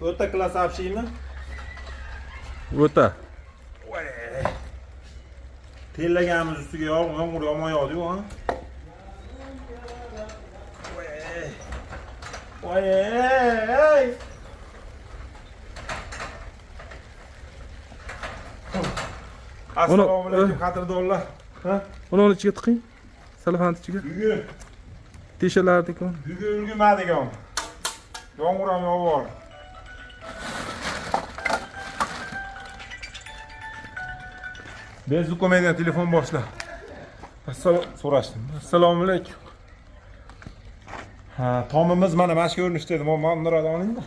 o'ta klass община. O'ta. Voy. Tellaganimiz ustiga yomg'ir yomon yog'di-ku, ha. Voy. Voy. Assalomu alaykum qadrdonlar. Ha? Uni ichiga tiqing. Salafan ichiga. Bugun Teshalardi-ku. bugun ulgurmadigan. Yomg'ir ham yog'ib. Bezukomedian telefon boshla. So'rashdim. Assalomu alaykum. Ha, tomimiz mana shu ko'rinishda edi. Mamnunroq olingda.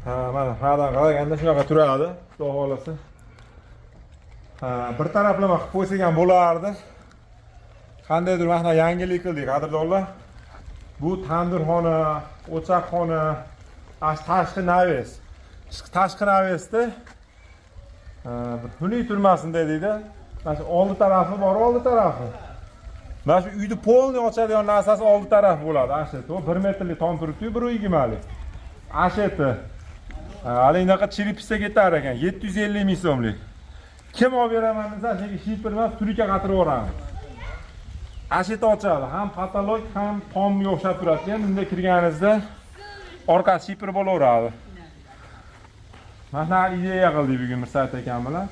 Ha, mana hadan qaraganda shunaqa turadi. Xudo xolasa. Ha, bir taraflama qilib qo'ysak ham bo'lardi. Qandaydir mana yangilik qildik, qadrdonlar. Bu tandirxona, o'choqxona, tashqi naves. Tashqi navesda xunuk turmasin deydi. Mana shu oldi tarafi bor, oldi tarafi. Mana shu uyni polni ochadigan narsasi oldi taraf bo'ladi. Asheti, o 1 metrlik tom turibdi, 120 malik. Asheti. Hali unaqa chiripsa ketar ekan, 750 ming so'mlik. Kim olib beraman desa, shunga shipir emas, turika qatirib yuboramiz. Asheti ochadi, ham patolog, ham tomga o'xshab turadi. Bunda kirganingizda orqasi shipir bo'laveradi. Mana ideya qildik bugun Mirsayt akam bilan.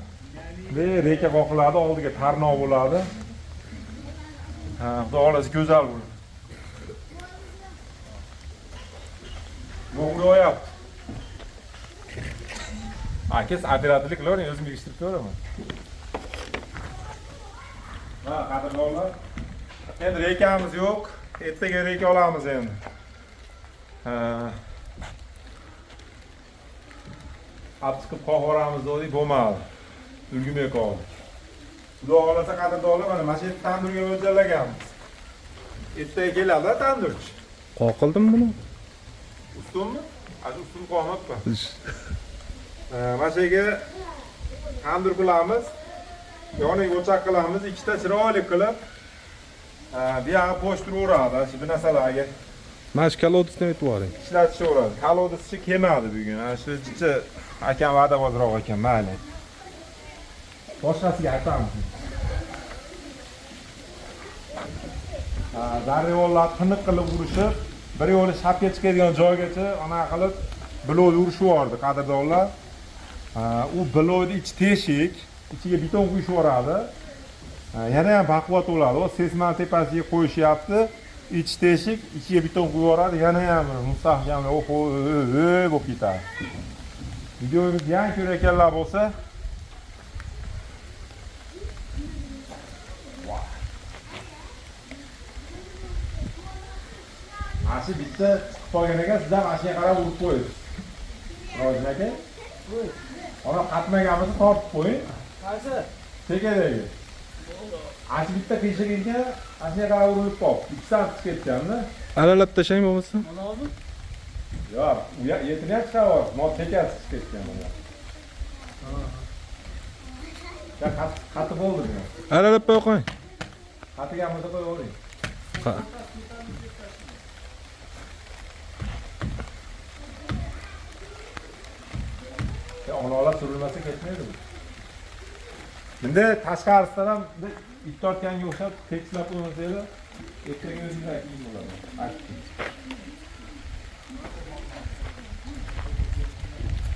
Ve reka qoqiladi, oldiga tarnoq bo'ladi. Ha, xudo xolasa go'zal bo'ladi. Yomg'ir yog'yapti. Akes operatorlik qilavering, o'zim yig'ishtirib ko'raman. Ha, qadrdonlar. Endi rekamiz yo'q. Ertaga reka olamiz endi. Ha. Chiqib qo'g'oramiz dedik, bo'lmadi. Ulgurmay qoldi. Xudo xolasa qadrdonlar, mana shu tandurga mo'ljallaganmiz. Ertaga keladi tandurchi. Qoqildim buni. Ustunmi? Ash ustun qo'ymoqqa. Mana shu yerga tandur qilamiz. Yoniga o'choq qilamiz, ikkita chiroyli qilib. Bu yoqqa po'shtirib shu narsalarga. Mana shu kolodisni aytib yuboring. Ishlatishaveradi. Kolodisi kelmadi bugun. Shu jicha akam va'dabozroq ekan, mayli. Boshqasiga aytamiz. Daryolar tiniq qilib urishib, bir yo'li shapga chiqadigan joygacha ana qilib bilov urishyapti, qadrdonlar. U bilovni ichi teshik, ichiga beton quyishib yuboradi. Yana ham baquvvat bo'ladi. O sesman tepasiga qo'yishyapti. İç teshik, ichiga beton quyib yuboradi. Yana ham mustahkam, bo'lib ketadi. Videomiz yangi ko'rayotganlar bo'lsa, Ashi bitta qolgan ekan, sizlar mashinga qarab urib qo'yasiz. Ro'zin aka? Ona qatmaganimizni tortib qo'ying. Qaysi? Chekadagi. Ashi bitta qiyshiq ekan, mashinga qarab urib qolib, 2 soat ketganda. Aralab tashlang bo'lmasa. Mana hozir? Yo'q, u yetini chiqaryapti. Mo chekasi ketgan mana. Ya qatib bo'ldi bu. Aralab qo'ying. Qatigan bo'lsa qo'yib oling. Onalar surilmasa ketmaydi bu. Bunda tashqarisidan ham it tortganga o'xshab tekslab qo'ymasanglar, ertaga o'zingizlar kiyim bo'ladi.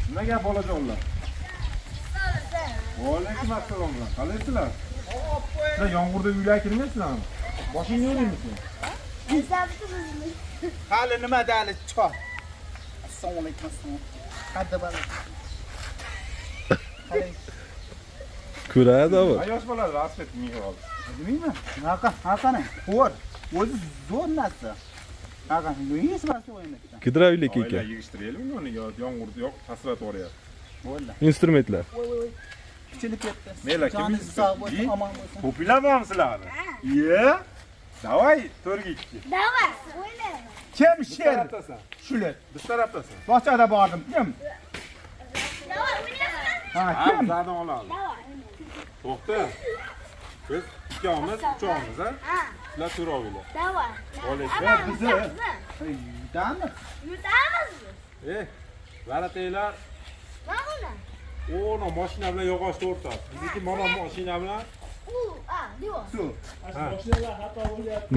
Nima gap bolajonlar? Alaykum assalomlar. Qalaysizlar? Sizlar yomg'irda uylarga kirmaysizlarmi? Boshingni yo'raymisan? Hali nima dali choy. Assalomu alaykum. Qadda bala. Ko'radi u. Yosh boladi, asfet minga oldi. Bilmayman. Qani? Qo'r. O'zi zo'r narsa. Qani, yo'qsiz balki o'ynayapsan. Gidravlik ekan. Yig'ishtiraylik uni, yomg'irda yo'q, tasrat o'ryapti. Bo'ldi. Instrumentlar. Kichilib ketdi. Mayli, Joningiz sog' bo'lsin, omon bo'lsin. Popularsizlarmi? Iye. Davay, to'rga ikki. Давай, o'yna. Kim sher? Tarafdasan. Shular. Biz tarafdasan. Bog'chada bordim. Kim? Давай, o'ynayapsan. Ha, Ha, kim? bizlardan oladi. Давай. To'xta. Biz ikkovimiz, uchovimiz, ha? Ha, Sizlar so'rovinglar. давай. Olaysiz. Bizni. Yutamiz. Yutamiz. Varatanglar Mana o'no mashina bilan yog'ochni o'rtadi. Bizniki mana mashina bilan devor. Suv.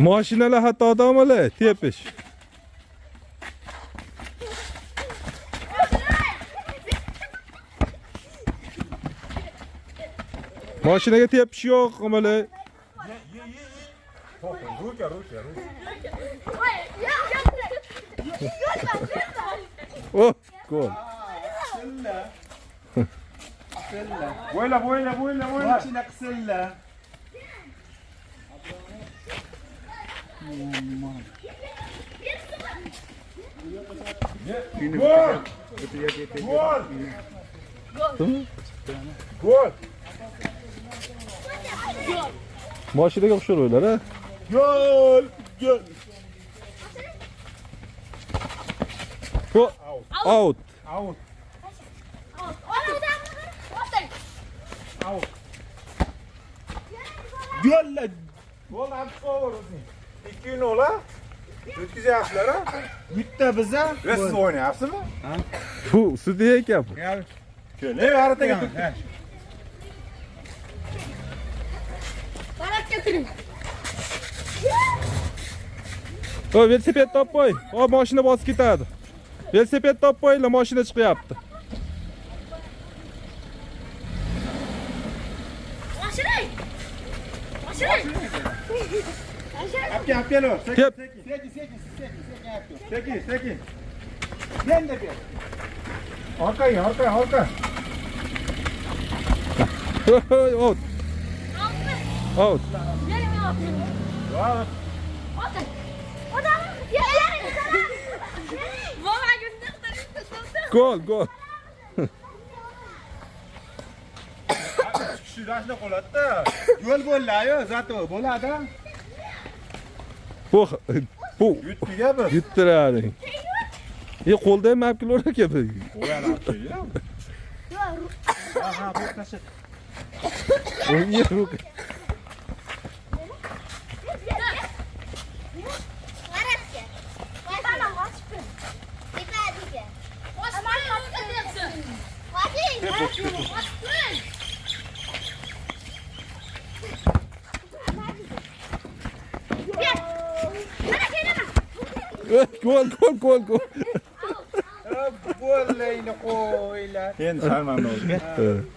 Mashinalar hatto odamlar tepish. Mashinaga tepish yo'q, amalar. ruka. Oh, gol. Silla. Bo'yla. Mashina qisilla. Gol. Mashinaga o'xshar o'ylar, ha? Gol. Go. Out. Out. Yo'lla. Gol ham over o'zing. 2-0 ha? O'tkazyapsizlar ha? Bitta biza. Va siz o'ynayapsizmi? Fu, sudya ekan bu. Keling, varataga tut. Barakka turing. O, velosiped topib qo'y. O, mashina bosib ketadi. Velosiped topib qo'yinglar, mashina chiqyapti. Mashiray. Apkelo. Kep. Sekin. Yenda ber. Orqaga. Out. Out. Gol. Tushirashni qo'ladi-da. Yo'l bo'layo, zato bo'ladi. Bu Yutdiga biz. yuttirading. Qo'lda ham apkilar aka bu. Qo'yalabdi. Ha, bu tashiq. O'nga ruka. Gol. Bo'llayni qo'ylar. Endi Salmanni o'ziga.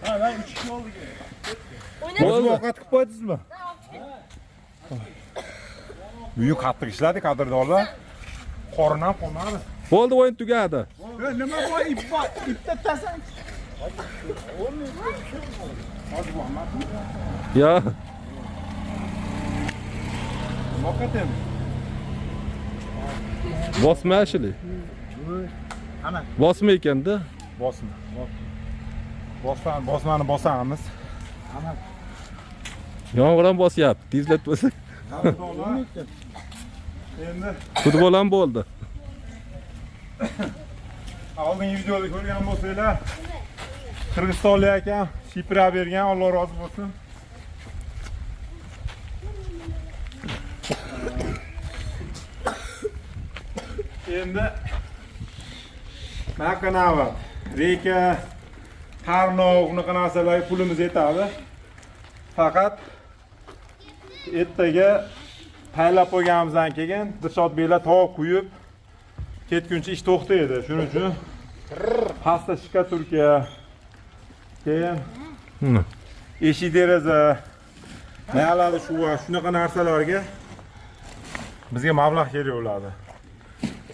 Ha, men 3 oldi. O'zim ovqat qilib qo'ydingizmi? Buyuk qattiq ishladi qadrdonlar. Qorin ham qolmadi. Bo'ldi, o'yin tugadi. Nima bu ipda tasan? Ya, Moqatem. bosma ashili. Ana. Bosma ekanda. Bosmani bosamiz. Yomg'ir ham bosyapti. Tezlatmasa. Endi Futbol ham bo'ldi. oldingi videoda ko'rgan bo'lsanglar, Qirg'izistonlik akam shipra bergan, Alloh rozi bo'lsin. Endi bunaqa navbat. Reka, Tarnov, unaqa narsalarga pulimiz yetadi. Faqat ertaga tayyorlab qo'yganimizdan keyin Dilshod beylar tovuq qo'yib ketguncha ish to'xtaydi. Shuning uchun pasta shikaturka, keyin eshik deraza, mayaladi shunaqa narsalarga bizga mablag' kerak bo'ladi.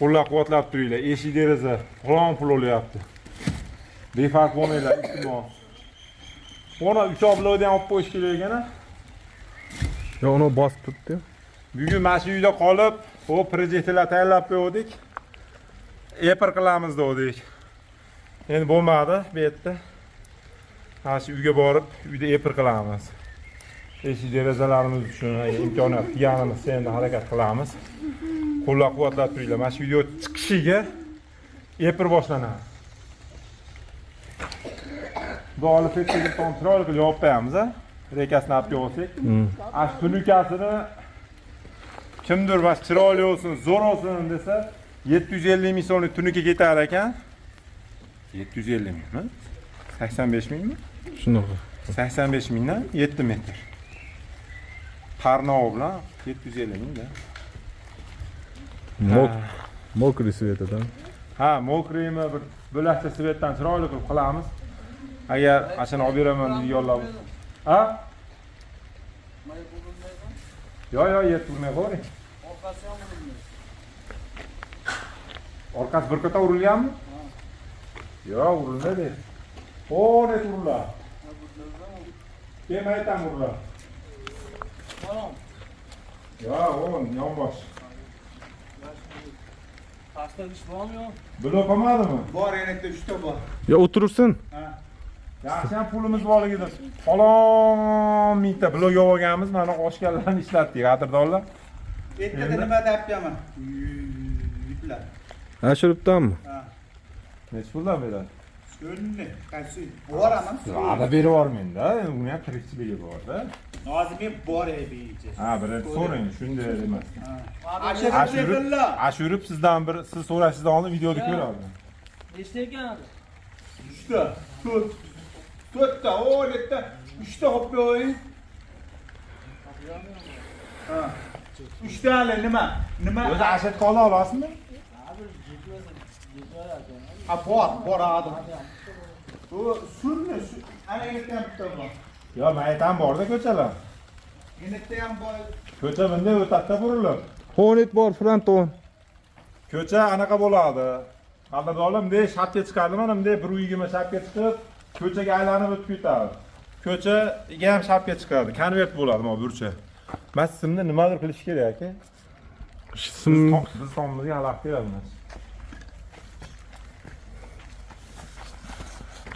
Qo'llab-quvvatlab turinglar. Eshik deraza falon pul olyapti. Befarq bo'lmanglar, iltimos. Ona 3 obloqni ham olib qo'yish kerak ekan-a. Yo, uni bosib turibdi. Bugun mana shu uyda qolib, o projektlar tayyorlab qo'ydik. Epir qilamiz dedik. Endi bo'lmadi bu yerda. Mana shu uyga borib, uyda epir qilamiz. Eshik derazalarimiz uchun imkoniyat qilganimiz endi harakat qilamiz. Qo'llab-quvvatlab turinglar. Mana shu video chiqishiga epir boshlanadi. Bu olib ketgan kontrol qilib yopib qo'yamiz, a? Rekasini olib olsak. Ash tunikasini kimdir bas chiroyli olsun, zo'r olsun desa 750 ming so'mlik tunuka ketar ekan. 750 mingmi? 85 mingmi? Shunaqa. 85 mingdan 7 metr. Tarnov bilan 750 mingda. Mokriy svetidan. Ha, mokriymi bir bo'lakcha svetdan chiroyli qilib qilamiz. Agar ashuni olib beraman deb yo'llab. Ha? Yo, yetmay qo'ying. Orqasi bir qata urilganmi? Yo'q, urilmadi. Net uriladi. Kim aytam uriladi? Yo'q, yonbosh. Pastda ish bormi yo'q? Blok olmadimi? Bor, yana 3 ta bor. Yo o'tirsin. Yaxshi ham pulimiz borligida. Falon mingta blok olganmiz, mana oshganlarni ishlatdik, qadrdonlar. Ertada nima deyapman? Yuklar. Ha, shuribdanmi? Ha. Necha puldan beradi? Shunni, qaysi? Boraman. Va'da berib yubormayman-da, uni ham tirikchiligi bor-da. Hozir men boray deychi. Ha, birinchi so'rang, shunday emas. Ashirib Yurib sizdan bir siz so'rashingizdan oldin videoda ko'radi. Nechta ekan? 3 ta. 4 ta, 10 ta, 3 ta olib qo'ying. Ha. 3 ta nima? O'zi ashat qola olasizmi? Ha, boradi. Bu sunni, ana yerdan bitta bor. Yo, maytam bor-da ko'chalar. Yenakda ham bor. Ko'cha bunday o'tadida burilib. Honet bor, fronton. Ko'cha anaqa bo'ladi. Qadrdonlar bunday shapga chiqadi, mana bunday 120 shapga chiqib, ko'chaga aylanib o'tib ketadi. Ko'chaga ham shapga chiqadi. Konvert bo'ladi mana burcha. Mas simni nimadir qilish kerak-ku. Biz somimizga xalaqit beramiz.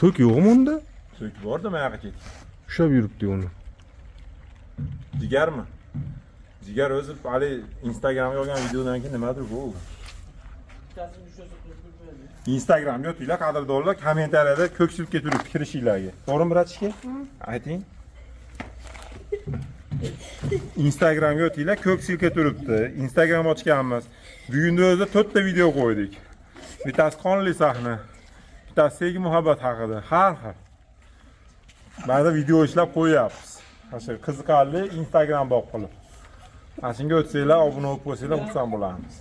Tok yo'qmi unda? Tok borda, mayaqa ket. Ushab yuribdi uni. Jigarmi? Jigar o'zi hali Instagramga olgan videodan keyin nimadir bo'ldi. Instagramga o'tinglar, qadrdonlar, kommentariyada ko'ksilga turib kirishinglarga. To'g'rimi, bratishka? Ayting. Instagramga o'tinglar, ko'ksilga turibdi. Instagram ochganmiz. Bugunda o'zi 4 ta video qo'ydik. Bittasi qonli sahna, bittasi sevgi muhabbat haqida, har xil. Ba'zi video ishlab qo'yapmiz. O'sha qiziqarli Instagram bop qilib. Ashunga o'tsanglar, obuna bo'lib qo'ysanglar, xursand bo'lamiz.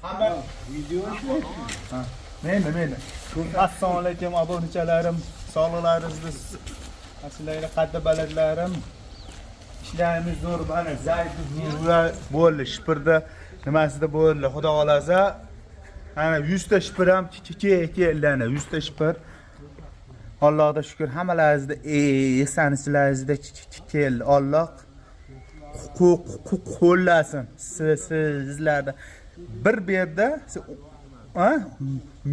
Hamma video Meni. Assalomu alaykum obunachalarim, sog'liqlaringiz asillari qaddi balandlarim. Ishlarimiz zo'r, mana zaydlar bo'ldi, shipirda nimasida bo'ldi. Xudo xolasa, ana 100 ta shipir ham keldi, 100 ta shipir. Allohga shukr, hammalaringizda esanishlaringizda keldi. Alloh qo'llasin sizlarda. Bir yerda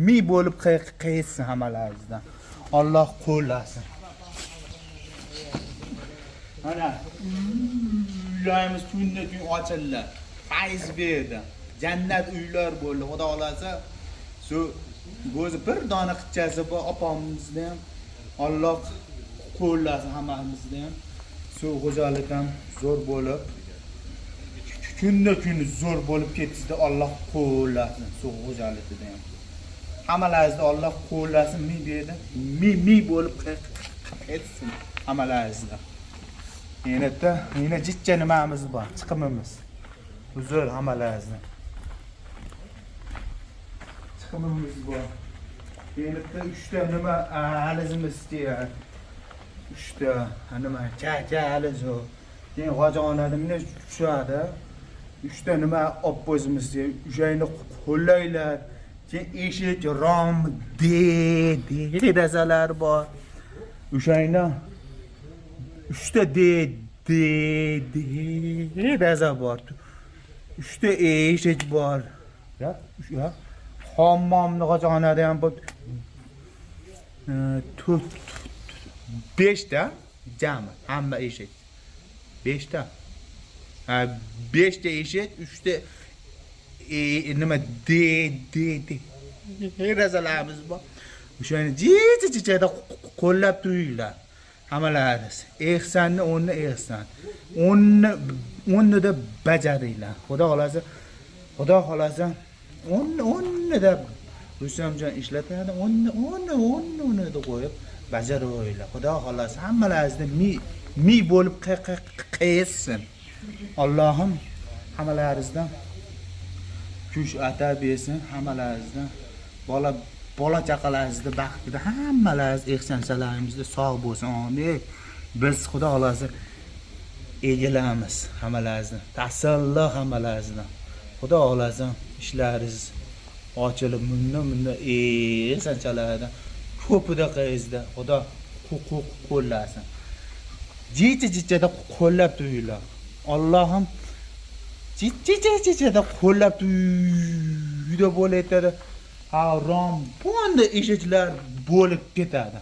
mi bo'lib qaytsin hammalaringizdan. Alloh qo'llasin. Ana uylarimiz kundan-kun ochildi. Fayz berdi. Jannat uylar bo'ldi. Xudo xolasa, shu o'zi bir dona qizchasi bor opamizda ham Alloh qo'llasin hammamizni ham. Shu xo'jalik ham zo'r bo'lib, kundan-kun zo'r bo'lib ketdi. Alloh qo'llasin shu xo'jalikda ham. Hammalaringizni Alloh qo'llasin, mi berdi. Mi bo'lib ketsin hammalaringizda. Yana jichcha nimamiz bor, chiqimimiz. Uzr hammalaringizni. Chiqimimiz bor. Yana 3 ta nima alizimiz kerak. 3 ta nima alizo. Keyin g'ojonladim mana tushadi. 3 ta nima olib qo'yimiz kerak. O'shani qo'llaylar. Keyin eshik rom dezalar bor. O'shani 3 ta deza bor. 3 ta eshik bor. Ya. Hammomni g'ojonlari ham bor. 5 ta jami hamma eshik. 5 ta. 5 ta eshik, 3 ta nima rezalarimiz bor. O'shani jichada qo'llab turinglar. Hammalaringiz. Ehsonni 10ni ehson. 10ni da bajaringlar. Xudo xolasa onni deb Rustamjon ishlatadi, onni deb qo'yib bajaraylar. Xudo xolasi hammalaringizni mi bo'lib qaytsin. Allohim hammalaringizdan kuch ata bersin, hammalaringizdan bola chaqalaringizni baxtida hammalaringiz ehsonchalaringizda sog' bo'lsin. Amin. Biz Xudo xolasi egilamiz hammalaringizni. Tasallo hammalaringizdan. Xudo xolasi ishlaringiz ochilib munna ehsonchalardan ko'pida qayizda Xudo qo'llasin. Jicha-jichada qo'llab turinglar. Allohim jicha-jichada qo'llab tuyda bo'layotadi. Harom bunday eshiklar bo'lib ketadi.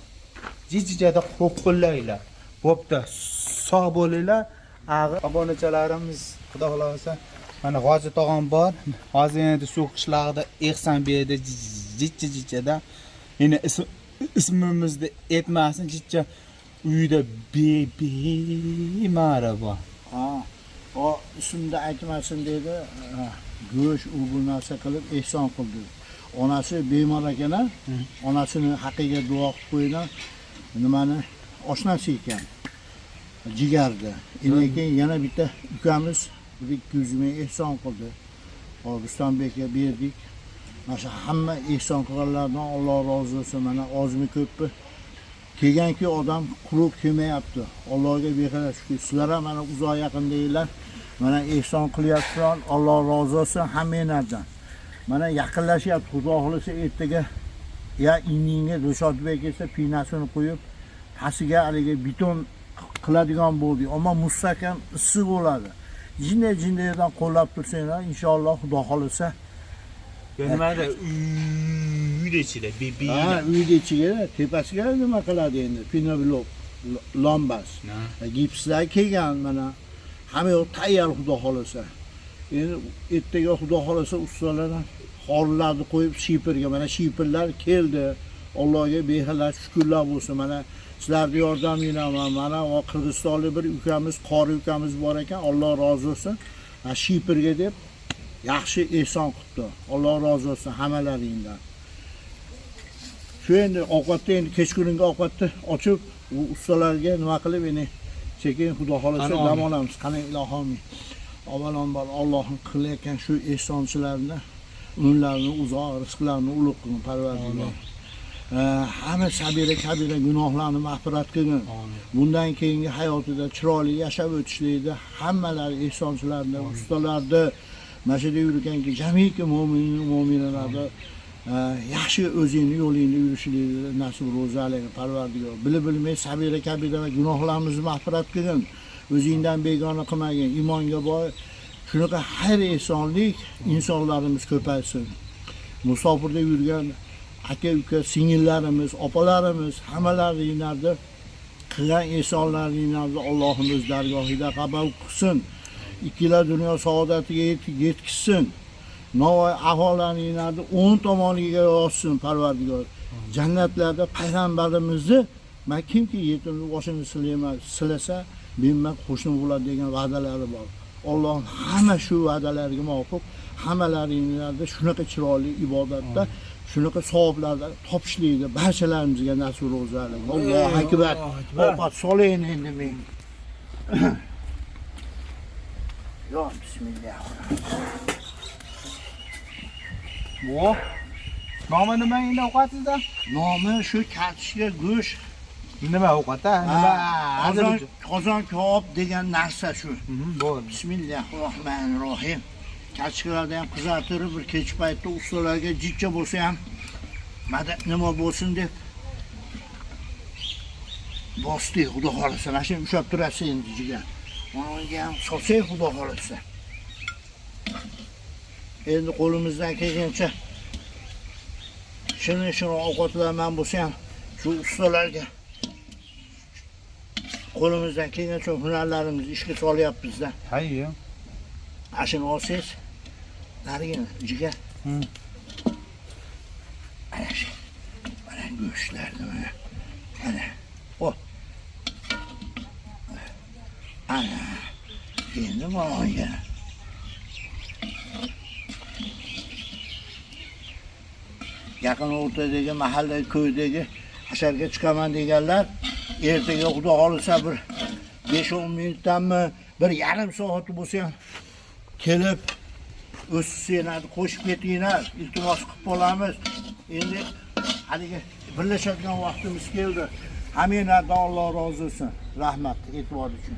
Jicha-jichada qo'llanglar. Bo'pti. Sog' bo'linglar. Obunachilarimiz Xudo xolasa mana G'ozi tog'am bor. Hozir endi suv qishlog'ida ehson berdi jicha-jichada. Endi ismimizni aytmasin, jicha uyda bemara. O ismda aytmasin dedi. Go'sh u bu narsa qilib ehson qildi. Onasi bemor ekan, onasini haqqiga duo qilib qo'ygan. Nimani oshnasi ekan. Jigarda. Lekin yana bitta ukamiz 200 ming ehson qildi. Rustombekka berdik. Mana hamma ehson qilganlardan Alloh rozi bo'lsin. Mana ozmi ko'pmi kelganki odam quruq kelmayapti. Allohga beqiyos shukur. Sizlar ham mana uzoq yaqindaylar. Mana ehson qilyapsizlar. Alloh rozi bo'lsin hammangizdan. Mana yaqinlashyapti. Xudo xolasa ertaga ya iningga Ro'shodbek kelsa pinasini qo'yib, pastiga haligi beton qiladigan bo'ldik. Ammo mustahkam issiq bo'ladi. Jinday-jindaydan qo'llab tursanglar, inshaalloh Xudo xolasa. Nimada uyda ichida, uyda ichiga tepasiga nima qiladi endi? Pinoblok lombas. Gipslar kelgan mana. Hamma yoq tayyor Xudo xolasa. Endi ertaga Xudo xolasa ustalardan xorlarni qo'yib shipirga mana shipirlar keldi. Allohga behalat shukrlar bo'lsin. Mana sizlarning yordamingizdan mana va Qirg'izistonlik bir ukamiz, qori ukamiz bor ekan. Alloh rozi bo'lsin. Shipirga deb yaxshi ehson qildi. Alloh rozi bo'lsin hammalaringizdan. Shu endi ovqatni endi kechqurungi ovqatni ochib u ustalarga nima qilib endi sekin Xudo xolasa dam olamiz. Qani ilohim. Avvalambor Allohning qilayotgan shu ehsonchilarni umrlarini uzoq, rizqlarini ulug' qilsin Parvardigor. Hamma sabira gunohlarni mag'firat qilgin. Bundan keyingi hayotida chiroyli yashab o'tishlikda hammalari ehsonchilarni, ustalarni mashida yurganki jamiki mo'minlarni yaxshi o'zingni yo'lingda yurishlikni nasib ro'zaligini Parvardigor. Bilib-bilmay sabira va gunohlarimizni mag'firat qilgin. O'zingdan begona qilmagin, imonga boy. Shunaqa xayr ehsonlik insonlarimiz ko'paysin. Musofirda yurgan aka-uka, singillarimiz, opalarimiz hammalaringlarni qilgan ehsonlaringlarni Allohimiz dargohida qabul qilsin. Ikkilar dunyo saodatiga yetkazsin. Navoiy aholaringlarni o'ng tomoniga yozsin Parvardigor. Jannatlarda payg'ambarimizni men kimki yetimni boshini silasa menman qo'shni bo'ladi degan va'dalari bor. Alloh hamma shu va'dalarga muvofiq hammalaringizda shunaqa chiroyli ibodatda, shunaqa savoblarda topishlikni barchalarimizga nasib ro'zalar. Allohu akbar. Ovqat soling endi men. Yo bismillah. Vo. Nomi nima endi ovqatingizda? Nomi shu kartoshka go'sht. Nima ovqat-a? Nima? Qozon kabob degan narsa shu. Bo'ldi. Bismillahirrohmanirrohim. Kartoshkalarni ham qizartirib bir kech paytda ustalarga jicha bo'lsa ham madad nima bo'lsin deb bosdi Xudo xolasa. Mana shu ushlab turasiz endi jiga. Unga ham solsak Xudo xolasa. Endi qo'limizdan kelgancha shuni ovqatlarman bo'lsa ham shu ustalarga qo'limizdan kelgancha hunarlarimizni ishga solyapmiz-da. Hayyo. Ashuni olsangiz, narigi jiga. Ana shu. Mana go'shtlarni mana. Mana. O. Ana. Endi mana yaqin o'rtadagi mahalla ko'ydagi hasharga chiqaman deganlar ertaga xudo xolisa bir 5-10 minutdanmi, bir yarim soat bo'lsa ham kelib o'singlarni qo'shib ketinglar, iltimos qilib qolamiz. Endi haligi birlashadigan vaqtimiz keldi. Hammanglardan Alloh rozi bo'lsin. Rahmat e'tibor uchun.